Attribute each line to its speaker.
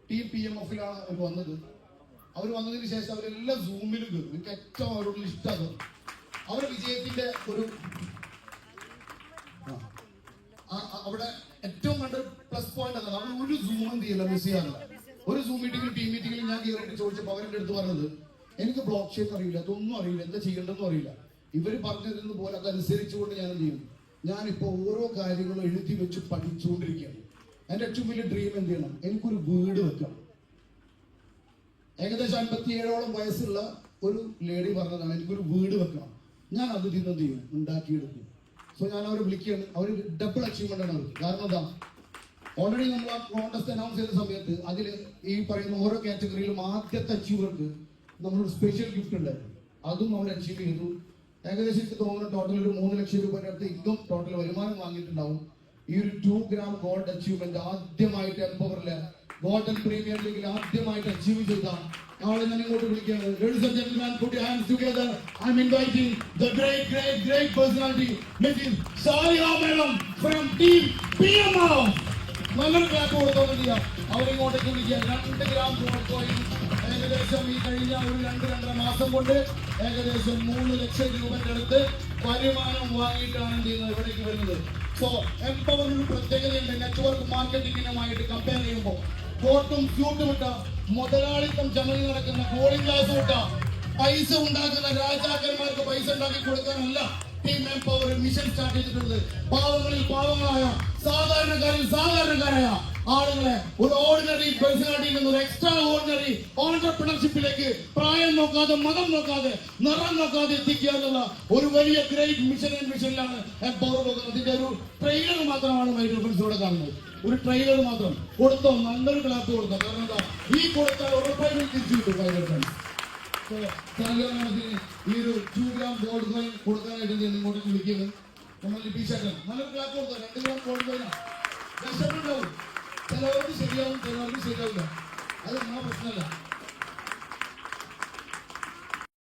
Speaker 1: Team PMF-ലാണ് അവർ വന്നത്. അവർ വന്നതിന് ശേഷം അവരെല്ലാം സൂമിലും കയറും. എനിക്ക് ഏറ്റവും അവരോട് ഇഷ്ടമാണ്. അവരുടെ വിജയത്തിന്റെ ഒരു അവിടെ ഏറ്റവും കണ്ട പ്ലസ് പോയിന്റ് അതാണ്. അവർ ഒരു സൂം എന്ത് ചെയ്യില്ല, മിസ് ചെയ്യാറില്ല. ഒരു സൂം മീറ്റിംഗിൽ ടീം മീറ്റിംഗിൽ ഞാൻ കയറിയിട്ട് ചോദിച്ചപ്പോൾ അവരുടെ അടുത്ത് പറഞ്ഞത്, എനിക്ക് ബ്ലോക്ക് ചെയിൻ അറിയില്ല, അതൊന്നും അറിയില്ല, എന്താ ചെയ്യേണ്ടതെന്നും അറിയില്ല. ഇവർ പറഞ്ഞിരുന്ന പോലെ അതനുസരിച്ചുകൊണ്ട് ഞാൻ എന്ത് ചെയ്യും, ഞാനിപ്പോൾ ഓരോ കാര്യങ്ങളും എഴുതി വെച്ച് പഠിച്ചുകൊണ്ടിരിക്കുകയാണ്. എൻ്റെ ഏറ്റവും വലിയ ഡ്രീം എന്ത് ചെയ്യണം, എനിക്കൊരു വീട് വെക്കണം. ഏകദേശം 57ഓളം വയസ്സുള്ള ഒരു ലേഡി പറഞ്ഞതാണ്, എനിക്കൊരു വീട് വെക്കണം. ഞാൻ അത് ഇതിൽ എന്ത് ചെയ്യും, ഉണ്ടാക്കിയെടുക്കും. സോ ഞാൻ അവരെ വിളിക്കുകയാണ്. അവർ ഡബിൾ അച്ചീവ്മെന്റ് ആണ് അവർക്ക്. കാരണം എന്താ, ഓൾറെഡി നമ്മൾ ആ കോൺടെസ്റ്റ് അനൗൺസ് ചെയ്ത സമയത്ത് അതിൽ ഈ പറയുന്ന ഓരോ കാറ്റഗറിയിലും ആദ്യത്തെ അച്ചീവർക്ക് നമ്മളൊരു സ്പെഷ്യൽ ഗിഫ്റ്റ് ഉണ്ടായിരുന്നു. അതും അവർ അച്ചീവ് ചെയ്തു. ഏകദേശം എനിക്ക് തോന്നുന്നു ടോട്ടൽ ഒരു 3 ലക്ഷം രൂപയുടെ അടുത്ത് ഇൻകം ടോട്ടൽ വരുമാനം വാങ്ങിയിട്ടുണ്ടാവും. ഈ ഒരു 2 gram ഗോൾഡ് അച്ചീവ്മെന്റ് ആദ്യമായിട്ട് എംപവറിലെ ഗോൾഡൻ പ്രീമിയർ ലീഗിൽ ആദ്യമായിട്ട് അച്ചീവ് ചെയ്ത ആളെ ഞാൻ ഇങ്ങോട്ട് വിളിക്കുകയാണ്. Ladies and gentlemen, put your hands together. I'm inviting the great personality, Mrs. Sariya Madam from Team PMF. നല്ലൊരു ക്ലാപ്പ് കൊടുത്തോണ്ടില്ല. അവരിങ്ങോട്ടേക്ക് വിളിക്കുക. 2 gram ഗോൾഡ് കോയിൻ ഏകദേശം ഈ കഴിഞ്ഞ ഒരു 2-2.5 മാസം കൊണ്ട് ഏകദേശം 3 ലക്ഷം രൂപയുടെ അടുത്ത് വരുമാനം വാങ്ങിയിട്ടാണ് എന്ത് ചെയ്യുന്നത്, ഇവിടേക്ക് വരുന്നത്. സോ എംപവറിന് പ്രത്യേകതയുണ്ട്. നെറ്റ്വർക്ക് മാർക്കറ്റിംഗിനുമായിട്ട് കമ്പയർ ചെയ്യുമ്പോൾ കോട്ടും സ്യൂട്ടും ഇട്ട മുതലാളിത്തം ചമഞ്ഞ് നടക്കുന്ന കൂളിംഗ് ഗ്ലാസ് ഇട്ട പൈസ ഉണ്ടാക്കുന്ന രാജാക്കന്മാർക്ക് പൈസ ഉണ്ടാക്കി കൊടുക്കാനല്ല ടീം എംപവർ മിഷൻ സ്റ്റാർട്ട് ചെയ്തിട്ടുള്ളത്. പാവങ്ങളിൽ പാവങ്ങളായ സാധാരണക്കാരായ ആളുകളെ ഒരു ഓർഡിനറി പേഴ്സണാലിറ്റിയിൽ നിന്ന് ഒരു എക്സ്ട്രാ ഓർഡിനറി ഓൺടർപ്രണർഷിപ്പിലേക്ക് പ്രായം നോക്കാതെ, മതം നോക്കാതെ, നിറം നോക്കാതെ എത്തിക്കുക എന്നുള്ള ഒരു വലിയ ഗ്രേറ്റ് മിഷനിലാണ് എംപവർ പോകുന്നത്. ഇതിന്റെ ഒരു ട്രെയിലർ മാത്രമാണ് മൈ ഡിഫറൻസ് ഇവിടെ കാണുന്നത്. ഒരു ട്രെയിലർ മാത്രം കൊടുത്തോ, നല്ലൊരു ക്ലാപ്പ് കൊടുത്തോ. കാരണം എന്താ, ഈ കൊടുത്താൽ ഉറപ്പായിട്ടും തിരിച്ചു കിട്ടും മൈ ഡിഫറൻസ്. ഈ ഒരു 2 gram ഗോൾഡ് കോയിൻ കൊടുക്കാനായിട്ട് ഇങ്ങോട്ട് വിളിക്കുന്നത് നമ്മൾ ലിപിച്ചേട്ടൻ. നല്ലൊരു ക്ലാപ്പ് കൊടുത്തോ. 2 gram ഗോൾഡ് കോയിനാണ്. കഷ്ടപ്പെട്ടാവും. ചിലവർക്ക് ശരിയാവും, ചിലവർക്ക് ശരിയാവില്ല. അത് നമ്മുടെ പ്രശ്നമല്ല.